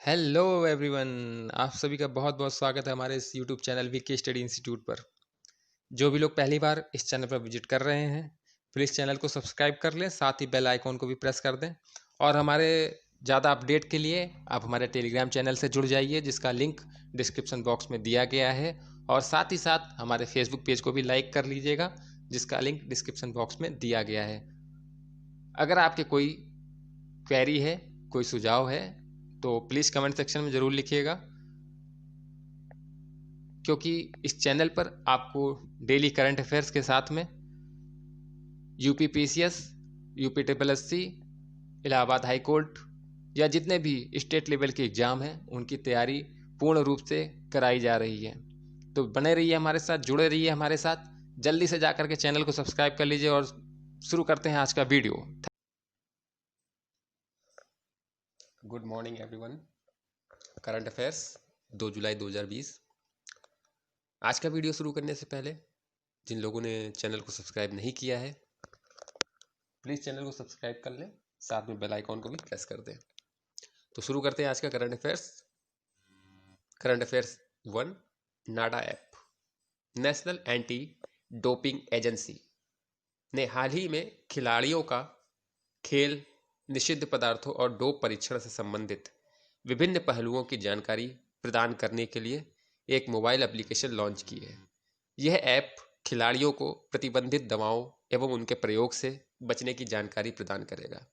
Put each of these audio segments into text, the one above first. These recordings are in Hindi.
हेलो एवरीवन, आप सभी का बहुत बहुत स्वागत है हमारे इस YouTube channel VK study institute पर। जो भी लोग पहली बार इस चैनल पर विजिट कर रहे हैं, प्लीज़ चैनल को सब्सक्राइब कर लें, साथ ही बेल आइकॉन को भी प्रेस कर दें। और हमारे ज़्यादा अपडेट के लिए आप हमारे टेलीग्राम चैनल से जुड़ जाइए, जिसका लिंक डिस्क्रिप्शन बॉक्स में दिया गया है। और साथ ही साथ हमारे फेसबुक पेज को भी लाइक कर लीजिएगा, जिसका लिंक डिस्क्रिप्शन बॉक्स में दिया गया है। अगर आपके कोई क्वेरी है, कोई सुझाव है, तो प्लीज़ कमेंट सेक्शन में ज़रूर लिखिएगा, क्योंकि इस चैनल पर आपको डेली करंट अफेयर्स के साथ में UP PCS, UP triple SC, Allahabad high court या जितने भी स्टेट लेवल के एग्ज़ाम हैं उनकी तैयारी पूर्ण रूप से कराई जा रही है। तो बने रहिए हमारे साथ, जुड़े रहिए हमारे साथ। जल्दी से जाकर के चैनल को सब्सक्राइब कर लीजिए और शुरू करते हैं आज का video. Good morning everyone. Current affairs 2 जुलाई 2020। आज का वीडियो शुरू करने से पहले जिन लोगों ने चैनल को सब्सक्राइब नहीं किया है, प्लीज़ चैनल को सब्सक्राइब कर लें, साथ में बेल आइकॉन को भी प्रेस कर दें। तो शुरू करते हैं आज का current affairs. Current affairs 1, NADA app. National Anti Doping Agency ने हाल ही में खिलाड़ियों का खेल, निषिद्ध पदार्थों और डोप परीक्षण से संबंधित विभिन्न पहलुओं की जानकारी प्रदान करने के लिए एक मोबाइल एप्लीकेशन लॉन्च की है। यह ऐप खिलाड़ियों को प्रतिबंधित दवाओं एवं उनके प्रयोग से बचने की जानकारी प्रदान करेगा।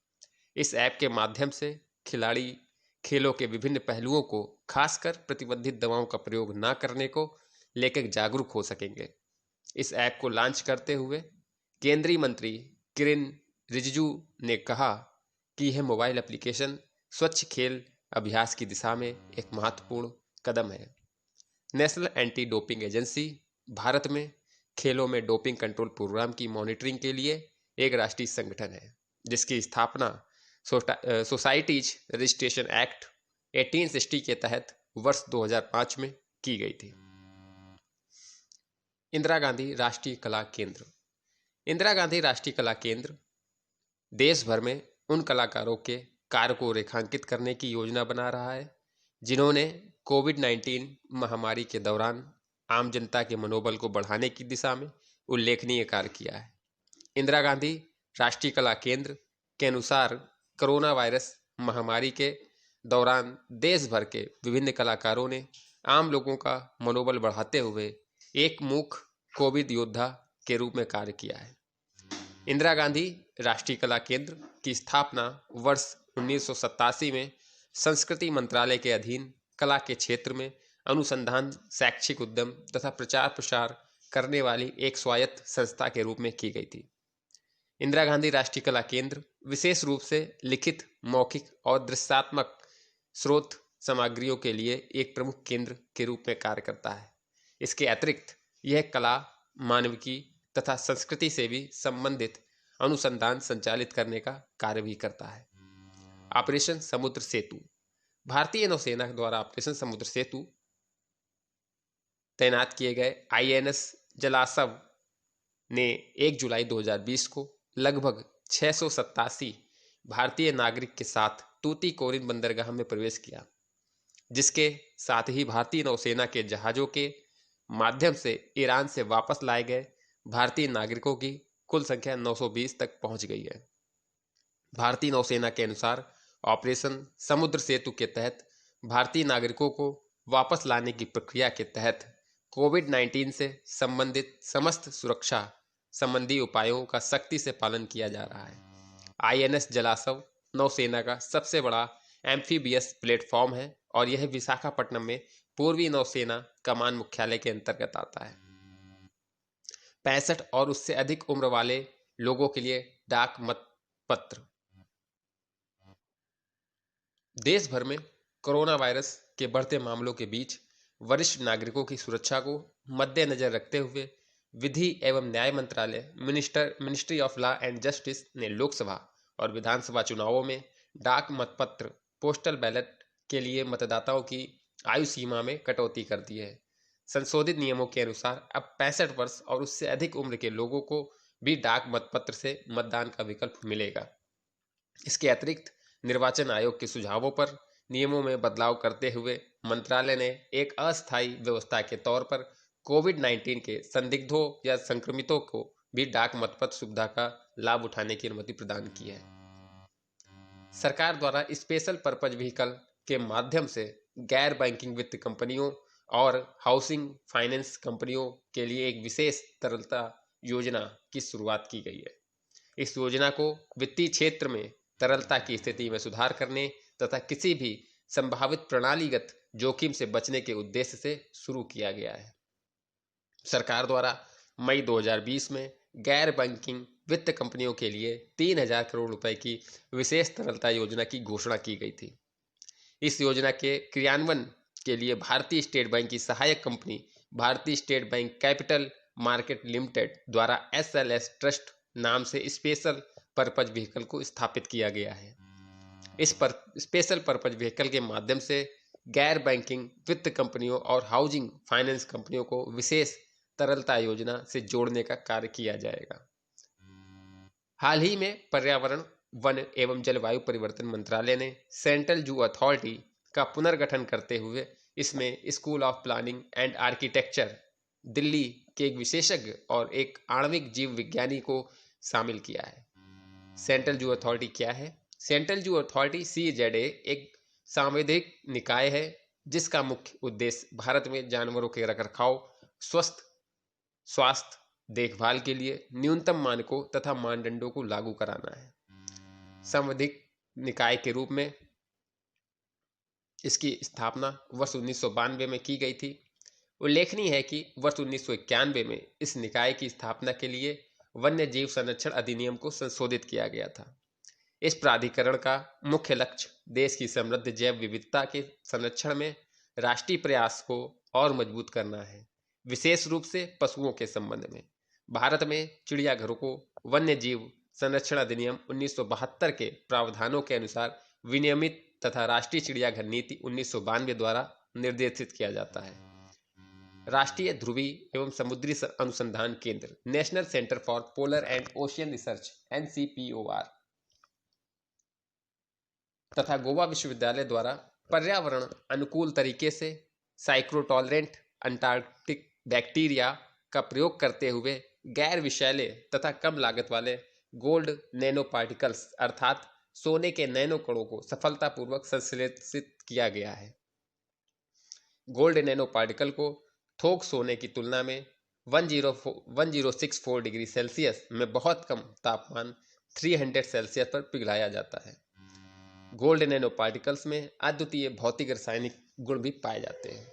इस ऐप के माध्यम से खिलाड़ी खेलों के विभिन्न पहलुओं को, खासकर प्रतिबंधित दवाओं का प्रयोग न करने को लेकर जागरूक हो सकेंगे। इस ऐप को लॉन्च करते हुए केंद्रीय मंत्री किरेन रिजिजू ने कहा कि यह मोबाइल एप्लीकेशन स्वच्छ खेल अभ्यास की दिशा में एक महत्वपूर्ण कदम है। National Anti Doping agency Bharat में खेलों में डोपिंग कंट्रोल प्रोग्राम की मॉनिटरिंग के लिए एक राष्ट्रीय संगठन है, जिसकी स्थापना सोसाइटीज रजिस्ट्रेशन एक्ट 1860 के तहत वर्ष 2005 में की गई थी। इंदिरा गांधी राष्ट्रीय कला केंद्र। इंदिरा गांधी राष्ट्रीय कला केंद्र देश भर में उन कलाकारों के कार्य को रेखांकित करने की योजना बना रहा है जिन्होंने कोविड-19 महामारी के दौरान आम जनता के मनोबल को बढ़ाने की दिशा में उल्लेखनीय कार्य किया है। इंदिरा गांधी राष्ट्रीय कला केंद्र के अनुसार कोरोना वायरस महामारी के दौरान देश भर के विभिन्न कलाकारों ने आम लोगों का मनोबल बढ़ाते हुए एक मूक कोविड योद्धा के रूप में कार्य किया है। इंदिरा गांधी राष्ट्रीय कला केंद्र की स्थापना वर्ष 1987 में संस्कृति मंत्रालय के अधीन कला के क्षेत्र में अनुसंधान, शैक्षिक उद्यम तथा प्रचार प्रसार करने वाली एक स्वायत्त संस्था के रूप में की गई थी। इंदिरा गांधी राष्ट्रीय कला केंद्र विशेष रूप से लिखित, मौखिक और दृश्यात्मक स्रोत सामग्रियों के लिए एक प्रमुख केंद्र के रूप में कार्य करता है। इसके अतिरिक्त यह कला, मानविकी तथा संस्कृति से भी संबंधित अनुसंधान संचालित करने का कार्य भी करता है। ऑपरेशन समुद्र सेतु। भारतीय नौसेना द्वारा ऑपरेशन समुद्र सेतु तैनात किए गए आईएनएस जलासव ने 1 जुलाई 2020 को लगभग 687 भारतीय नागरिक के साथ तूतीकोरिन बंदरगाह में प्रवेश किया, जिसके साथ ही भारतीय नौसेना के जहाज़ों के माध्यम से ईरान से वापस लाए गए भारतीय नागरिकों की कुल संख्या 920 तक पहुंच गई है। भारतीय नौसेना के अनुसार ऑपरेशन समुद्र सेतु के तहत भारतीय नागरिकों को वापस लाने की प्रक्रिया के तहत कोविड-19 से संबंधित समस्त सुरक्षा संबंधी उपायों का सख्ती से पालन किया जा रहा है। आईएनएस जलासव नौसेना का सबसे बड़ा एम्फीबियस प्लेटफॉर्म है और यह विशाखापट्टनम में पूर्वी नौसेना कमान मुख्यालय के अंतर्गत आता है। 65 और उससे अधिक उम्र वाले लोगों के लिए डाक मतपत्र। देश भर में कोरोना वायरस के बढ़ते मामलों के बीच वरिष्ठ नागरिकों की सुरक्षा को मद्देनजर रखते हुए विधि एवं न्याय मंत्रालय ministry of law and justice ने लोकसभा और विधानसभा चुनावों में डाक मतपत्र पोस्टल बैलेट के लिए मतदाताओं की आयु सीमा में कटौती कर दी है। संशोधित नियमों के अनुसार अब 65 वर्ष और उससे अधिक उम्र के लोगों को भी डाक मतपत्र से मतदान का विकल्प मिलेगा। इसके अतिरिक्त निर्वाचन आयोग के सुझावों पर नियमों में बदलाव करते हुए मंत्रालय ने एक अस्थायी व्यवस्था के तौर पर कोविड-19 के संदिग्धों या संक्रमितों को भी डाक मतपत्र सुविधा का लाभ उठाने की अनुमति प्रदान की है। सरकार द्वारा स्पेशल पर्पज व्हीकल के माध्यम से गैर बैंकिंग वित्त कंपनियों और हाउसिंग फाइनेंस कंपनियों के लिए एक विशेष तरलता योजना की शुरुआत की गई है। इस योजना को वित्तीय क्षेत्र में तरलता की स्थिति में सुधार करने तथा किसी भी संभावित प्रणालीगत जोखिम से बचने के उद्देश्य से शुरू किया गया है। सरकार द्वारा मई 2020 में गैर बैंकिंग वित्त कंपनियों के लिए 3000 करोड़ रुपए की विशेष तरलता योजना की घोषणा की गई थी। इस योजना के क्रियान्वयन के लिए भारतीय स्टेट बैंक की सहायक कंपनी भारतीय state bank capital market limited द्वारा SLS ट्रस्ट नाम से स्पेशल पर्पज व्हीकल को स्थापित किया गया है। इस स्पेशल पर्पज व्हीकल के माध्यम से गैर बैंकिंग वित्त कंपनियों और हाउसिंग फाइनेंस कंपनियों को विशेष तरलता योजना से जोड़ने का कार्य किया जाएगा। हाल ही में पर्यावरण, वन एवं जलवायु परिवर्तन मंत्रालय ने सेंट्रल जू अथॉरिटी का पुनर्गठन करते हुए इसमें school of planning and architecture Delhi के एक विशेषज्ञ और एक आणविक जीव विज्ञानी को शामिल किया है। सेंट्रल जू अथॉरिटी क्या है? सेंट्रल जू अथॉरिटी CZA एक सांवैधानिक निकाय है जिसका मुख्य उद्देश्य भारत में जानवरों के रखरखाव, स्वास्थ्य देखभाल के लिए न्यूनतम मानकों तथा मानदंडों को लागू कराना है। सांवैधानिक निकाय के रूप में इसकी स्थापना वर्ष 1992 में की गई थी। उल्लेखनीय है कि वर्ष 1991 में इस निकाय की स्थापना के लिए वन्य जीव संरक्षण अधिनियम को संशोधित किया गया था। इस प्राधिकरण का मुख्य लक्ष्य देश की समृद्ध जैव विविधता के संरक्षण में राष्ट्रीय प्रयास को और मजबूत करना है, विशेष रूप से पशुओं के संबंध में। भारत में चिड़ियाघरों को वन्य जीव संरक्षण अधिनियम 1972 के प्रावधानों के अनुसार विनियमित तथा राष्ट्रीय चिड़ियाघर नीति 1992 द्वारा निर्देशित किया जाता है। राष्ट्रीय ध्रुवी एवं समुद्री अनुसंधान केंद्र national centre for polar and ocean research NCPOR तथा गोवा विश्वविद्यालय द्वारा पर्यावरण अनुकूल तरीके से साइक्रोटॉलरेंट अंटार्कटिक बैक्टीरिया का प्रयोग करते हुए गैर विषैले तथा कम लागत वाले गोल्ड नैनो पार्टिकल्स अर्थात सोने के नैनो कणों को सफलतापूर्वक संश्लेषित किया गया है। गोल्ड नैनो पार्टिकल को थोक सोने की तुलना में 1064 डिग्री सेल्सियस में बहुत कम तापमान 300 सेल्सियस पर पिघलाया जाता है। गोल्ड नैनो पार्टिकल्स में अद्वितीय भौतिक रासायनिक गुण भी पाए जाते हैं।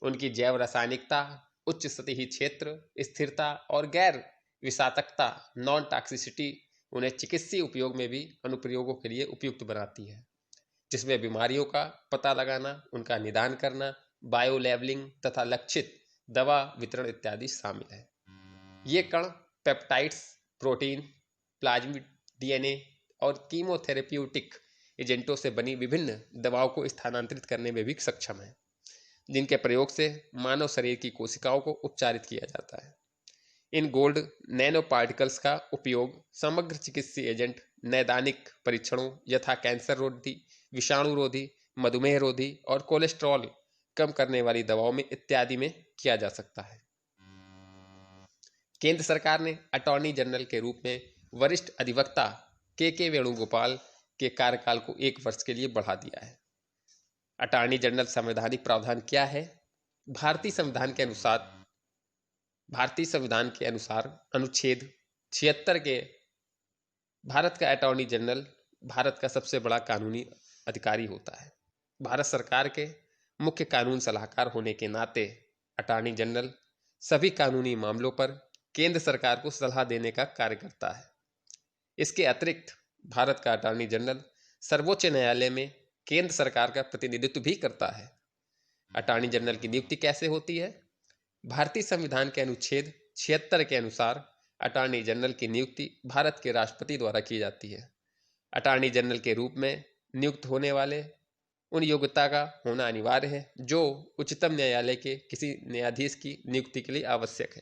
उनकी जैव रासायनिकता, उच्च सतही क्षेत्र, स्थिरता और गैर विषाक्तता नॉन टॉक्सिसिटी उन्हें चिकित्सीय उपयोग में भी अनुप्रयोगों के लिए उपयुक्त बनाती है, जिसमें बीमारियों का पता लगाना, उनका निदान करना, बायो लेबलिंग तथा लक्षित दवा वितरण इत्यादि शामिल है। ये कण पेप्टाइड्स, प्रोटीन, प्लाज्मिड DNA और कीमोथेरेप्यूटिक एजेंटों से बनी विभिन्न दवाओं को स्थानांतरित करने में भी सक्षम है, जिनके प्रयोग से मानव शरीर की कोशिकाओं को उपचारित किया जाता है। इन गोल्ड नैनो पार्टिकल्स का उपयोग समग्र चिकित्सीय एजेंट, नैदानिक परीक्षणों यथा कैंसर रोधी, विषाणु रोधी, मधुमेह रोधी और कोलेस्ट्रॉल कम करने वाली दवाओं में इत्यादि में किया जा सकता है। केंद्र सरकार ने अटॉर्नी जनरल के रूप में वरिष्ठ अधिवक्ता के वेणुगोपाल के कार्यकाल को 1 वर्ष के लिए बढ़ा दिया है। अटॉर्नी जनरल संवैधानिक प्रावधान क्या है? भारतीय संविधान के अनुसार अनुच्छेद 76 के भारत का अटॉर्नी जनरल भारत का सबसे बड़ा कानूनी अधिकारी होता है। भारत सरकार के मुख्य कानून सलाहकार होने के नाते अटॉर्नी जनरल सभी कानूनी मामलों पर केंद्र सरकार को सलाह देने का कार्य करता है। इसके अतिरिक्त भारत का अटॉर्नी जनरल सर्वोच्च न्यायालय में केंद्र सरकार का प्रतिनिधित्व भी करता है। अटॉर्नी जनरल की नियुक्ति कैसे होती है? भारतीय संविधान के अनुच्छेद 76 के अनुसार अटॉर्नी जनरल की नियुक्ति भारत के राष्ट्रपति द्वारा की जाती है। अटॉर्नी जनरल के रूप में नियुक्त होने वाले उन योग्यता का होना अनिवार्य है जो उच्चतम न्यायालय के किसी न्यायाधीश की नियुक्ति के लिए आवश्यक है।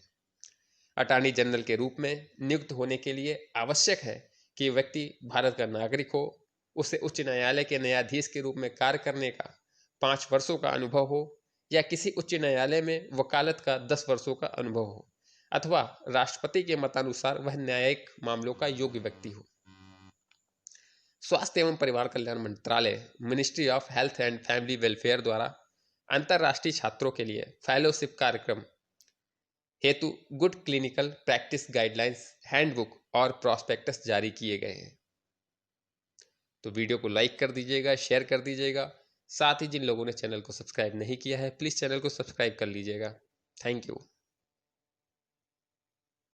अटॉर्नी जनरल के रूप में नियुक्त होने के लिए आवश्यक है कि व्यक्ति भारत का नागरिक हो, उसे उच्च न्यायालय के न्यायाधीश के रूप में कार्य करने का 5 वर्षों का अनुभव हो, या किसी उच्च न्यायालय में वकालत का 10 वर्षों का अनुभव हो, अथवा राष्ट्रपति के मतानुसार वह न्यायिक मामलों का योग्य व्यक्ति हो। स्वास्थ्य एवं परिवार कल्याण मंत्रालय, ministry of health and family welfare द्वारा अंतर्राष्ट्रीय छात्रों के लिए फेलोशिप कार्यक्रम हेतु good clinical practice guidelines, handbook और प्रॉस्पेक्टस जारी किए गए हैं। तो वीडियो को लाइक कर दीजिएगा, शेयर कर दीजिएगा। साथ ही जिन लोगों ने चैनल को सब्सक्राइब नहीं किया है, प्लीज़ चैनल को सब्सक्राइब कर लीजिएगा। Thank you.